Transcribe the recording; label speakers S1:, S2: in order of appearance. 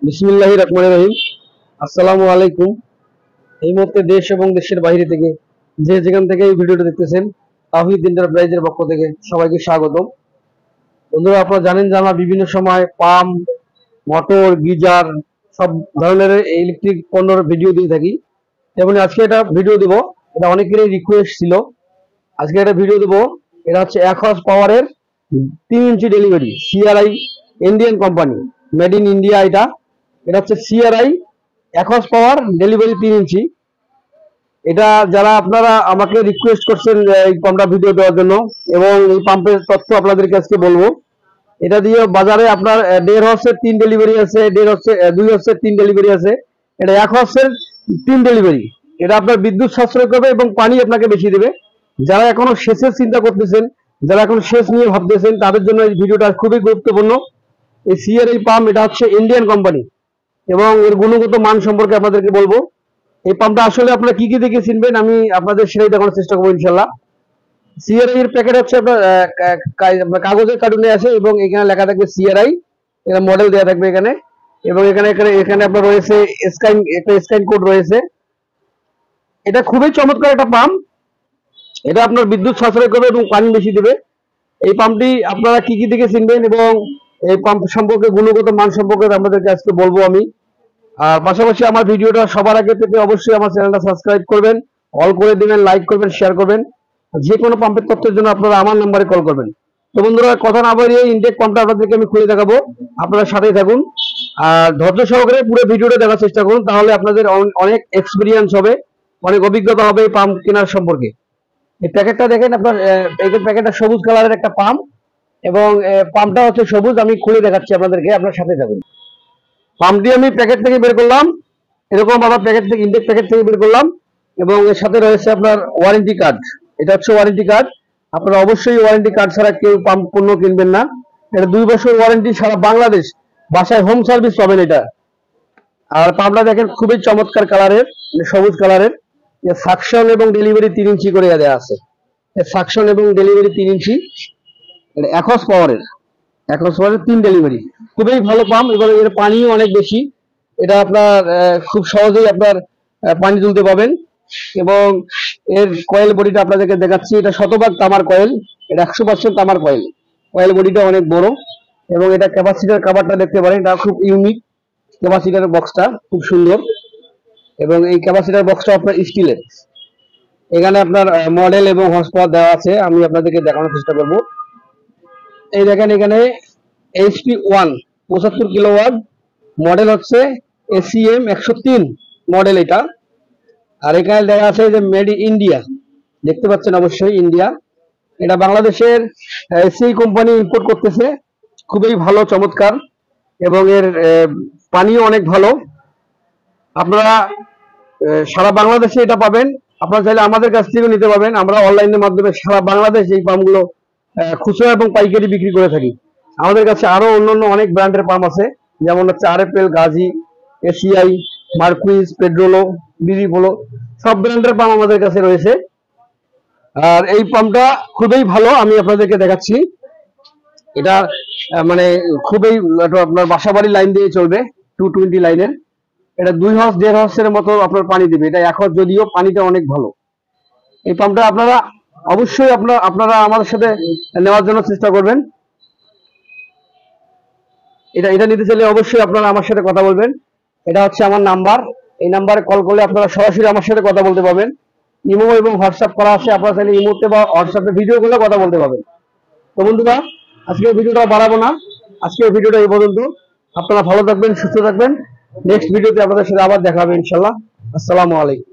S1: বিসমিল্লাহির রহমানির রহিম। আসসালামু আলাইকুম। এই মুহূর্তে দেশ এবং দেশের বাইরে থেকে যে যেখান থেকে এই ভিডিওটা দেখতেছেন, তাওহীদ এন্টারপ্রাইজের পক্ষ থেকে সবাইকে স্বাগতম। বন্ধুরা, আপনারা জানেন যে আমরা বিভিন্ন সময় পাম্প, মোটর, গিজার সব ধরনের ইলেকট্রিক পণ্যের ভিডিও দিয়ে থাকি। যেমন আজকে একটা ভিডিও দেব, এটা অনেকেরই রিকোয়েস্ট ছিল। আজকে একটা ভিডিও দেব, এটা হচ্ছে 1 হর্স পাওয়ারের 3 inch delivery, CRI Indian company, made in India. এটা হচ্ছে CRI 1 horse power delivery 3 inch. এটা যারা আপনারা আমাকে রিকোয়েস্ট করছেন এই পাম্পটা ভিডিও দেওয়ার জন্য, এবং এই পাম্পের তথ্য আপনাদেরকে আজকে বলবো। এটা দিয়ে বাজারে আপনার 1.5 হর্সের 3 ডেলিভারি আছে, 2 হর্সের 3 ডেলিভারি আছে। এটা 1 হর্সের 3 ডেলিভারি। এটা আপনার বিদ্যুৎ সাশ্রয় করবে এবং পানি আপনাকে বেশি দেবে। যারা এখনো সেচের চিন্তা করতেছেন, যারা এখন সেচ নিয়ে ভাবতেছেন, তাদের জন্য এই ভিডিওটা খুবই গুরুত্বপূর্ণ। এই সিআরআই পাম্প, এটা হচ্ছে ইন্ডিয়ান কোম্পানি এবং এর গুণগত মান সম্পর্কে আপনাদেরকে বলবো। এই পাম্পটা আসলে আপনারা কি কি দেখে চিনবেন, আমি আপনাদের সেটাই দেখানোর চেষ্টা করবো ইনশাল্লাহ। সিআরআই এর প্যাকেট হচ্ছে আপনার কাগজের কার্টুনে আছে এবং এখানে লেখা থাকবে সিআরআই, এটা মডেল দেওয়া থাকবে এখানে। এবং এখানে এখানে আপনার রয়েছে স্ক্যান কোড রয়েছে। এটা খুবই চমৎকার একটা পাম্প। এটা আপনার বিদ্যুৎ সাশ্রয় করবে এবং পানি বেশি দেবে। এই পাম্পটি আপনারা কি কি দেখে চিনবেন এবং এই পাম্প সম্পর্কে গুণগত মান সম্পর্কে আপনাদেরকে আজকে বলবো আমি। আর পাশাপাশি আমার ভিডিওটা সবার আগে পেতে অবশ্যই আমার চ্যানেলটা সাবস্ক্রাইব করবেন, অল করে দিবেন, লাইক করবেন, শেয়ার করবেন। যে কোনো পাম্পের তথ্যের জন্য আপনারা আমার নাম্বারে কল করবেন। তো বন্ধুরা, কথা না বাড়িয়ে ইনটেক পাম্পটা আপনাদেরকে আমি খুলে দেখাবো, আপনারা সাথেই থাকুন আর ধৈর্য সহকারে পুরো ভিডিওটা দেখার চেষ্টা করুন। তাহলে আপনাদের অনেক এক্সপিরিয়েন্স হবে, অনেক অভিজ্ঞতা হবে এই পাম্প কেনার সম্পর্কে। এই প্যাকেটটা দেখেন আপনার, এই প্যাকেটটা সবুজ কালারের একটা পাম্প এবং পাম্পটা হচ্ছে সবুজ। আমি খুলে দেখাচ্ছি আপনাদেরকে, আপনার সাথে থাকুন। পাম্পটি আমি প্যাকেট থেকে বের করলাম, এরকম আবার প্যাকেট থেকে, ইনটেক প্যাকেট থেকে বের করলাম এবং এর সাথে রয়েছে আপনার ওয়ারেন্টি কার্ড। এটা হচ্ছে ওয়ারেন্টি কার্ড। আপনারা অবশ্যই ওয়ারেন্টি কার্ড ছাড়া কেউ পাম্প পণ্য কিনবেন না। এটা 2 বছর ওয়ারেন্টি, সারা বাংলাদেশ বাসায় হোম সার্ভিস পাবেন এটা। আর পাম্পটা দেখেন খুবই চমৎকার কালারের, সবুজ কালারের। সাকশন এবং ডেলিভারি 3 ইঞ্চি করে দেওয়া আছে। সাকশন এবং ডেলিভারি 3 ইঞ্চি। এটা 1 হর্স পাওয়ারের 3 ডেলিভারি, খুবই ভালো পাম্প এবং এর পানিও অনেক বেশি। এটা আপনার খুব সহজেই আপনার পানি তুলতে পাবেন। এবং এর কয়েল বডিটা আপনাদেরকে দেখাচ্ছি, এটা শতভাগ তামার কয়েল, এটা 100% তামার কয়েল। কয়েল বডিটা অনেক বড় এবং এটা ক্যাপাসিটার কভারটা দেখতে পারেন, এটা খুব ইউনিক। ক্যাপাসিটার বক্সটা খুব সুন্দর এবং এই ক্যাপাসিটার বক্সটা আপনার স্টিলের। এখানে আপনার মডেল এবং হর্স পাওয়ার দেওয়া আছে, আমি আপনাদেরকে দেখানোর চেষ্টা করব। এই দেখেন এখানে HP1 75 কিলোওয়াট, মডেল হচ্ছে ACM 103 মডেল এটা। আর এখানে দেখা আছে যে মেড ইন ইন্ডিয়া, দেখতে পাচ্ছেন অবশ্যই ইন্ডিয়া। এটা বাংলাদেশের এসিআই কোম্পানি ইম্পোর্ট করতেছে, খুবই ভালো, চমৎকার এবং এর পানিও অনেক ভালো। আপনারা সারা বাংলাদেশে এটা পাবেন। আপনারা চাইলে আমাদের কাছ থেকেও নিতে পারবেন। আমরা অনলাইনের মাধ্যমে সারা বাংলাদেশ এই পাম্পগুলো খুচরা এবং পাইকারি বিক্রি করে থাকি। আমাদের কাছে আরো অন্যান্য অনেক ব্র্যান্ডের পাম্প আছে, যেমন হচ্ছে আরএফএল, গাজী, এসিআই, মার্কুইজ, পেড্রোলো, বিরিভোলো, সব ব্র্যান্ডের পাম্প আমাদের কাছে রয়েছে। আর এই পাম্পটা খুবই ভালো, আমি আপনাদেরকে দেখাচ্ছি। এটা মানে খুবই আপনার বাসাবাড়ি লাইন দিয়ে চলবে, 220 লাইনের। এটা 2 হর্স 1.5 হর্সের মতো আপনার পানি দিবে। এটা 1 হর্স, যদিও পানিটা অনেক ভালো। এই পাম্পটা আপনারা অবশ্যই আপনারা আমাদের সাথে নেওয়ার জন্য চেষ্টা করবেন। এটা নিতে চাইলে অবশ্যই আপনারা আমার সাথে কথা বলবেন। এটা হচ্ছে আমার নাম্বার, এই নাম্বারে কল করলে আপনারা সরাসরি আমার সাথে কথা বলতে পারবেন। ইমো এবং হোয়াটসঅ্যাপ করা আছে, আপনারা চাইলে ইমোতে বা হোয়াটসঅ্যাপে ভিডিও করে কথা বলতে পারবেন। তো বন্ধুরা, আজকে ভিডিওটা বাড়াবো না, আজকে ভিডিওটা এই পর্যন্ত। আপনারা ভালো থাকবেন, সুস্থ থাকবেন। নেক্সট ভিডিওতে আপনাদের সাথে আবার দেখা হবে ইনশাল্লাহ। আসসালামু আলাইকুম।